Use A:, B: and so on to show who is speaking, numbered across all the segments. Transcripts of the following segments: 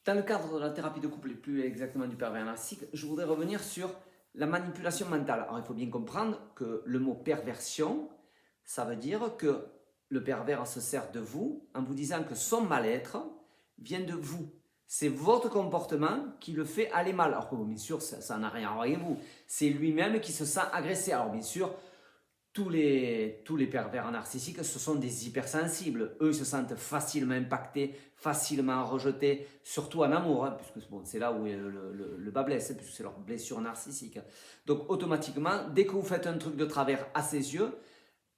A: Dans le cadre de la thérapie de couple et plus exactement du pervers narcissique, je voudrais revenir sur la manipulation mentale. Alors il faut bien comprendre que le mot perversion, ça veut dire que le pervers se sert de vous en vous disant que son mal-être vient de vous. C'est votre comportement qui le fait aller mal. Alors que bien sûr, ça n'a rien à voir avec vous. C'est lui-même qui se sent agressé. Alors bien sûr, tous les pervers narcissiques, ce sont des hypersensibles. Eux, ils se sentent facilement impactés, facilement rejetés, surtout en amour, hein, puisque bon, c'est là où le bas blesse, hein, puisque c'est leur blessure narcissique. Donc, automatiquement, dès que vous faites un truc de travers à ses yeux,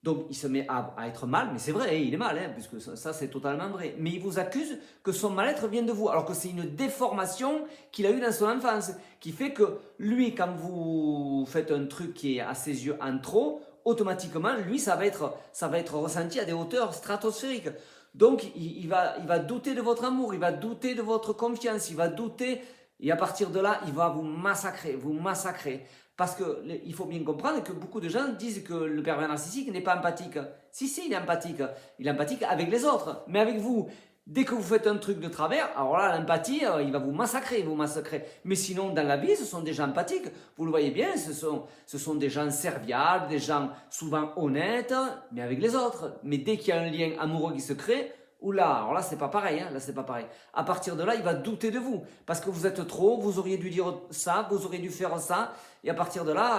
A: donc il se met à être mal, mais c'est vrai, il est mal, hein, puisque ça c'est totalement vrai. Mais il vous accuse que son mal-être vient de vous, alors que c'est une déformation qu'il a eue dans son enfance, qui fait que lui, quand vous faites un truc qui est à ses yeux en trop, automatiquement, lui, ça va être ressenti à des hauteurs stratosphériques. Donc il va douter de votre amour, il va douter de votre confiance, il va douter, et à partir de là, il va vous massacrer, vous massacrer. Parce qu'il faut bien comprendre que beaucoup de gens disent que le pervers narcissique n'est pas empathique. Si, il est empathique. Il est empathique avec les autres. Mais avec vous, dès que vous faites un truc de travers, alors là, l'empathie, il va vous massacrer, Mais sinon, dans la vie, ce sont des gens empathiques. Vous le voyez bien, ce sont des gens serviables, des gens souvent honnêtes, mais avec les autres. Mais dès qu'il y a un lien amoureux qui se crée, oula, alors là, c'est pas pareil, hein, là, c'est pas pareil. À partir de là, il va douter de vous. Parce que vous êtes trop, vous auriez dû dire ça, vous auriez dû faire ça, et à partir de là,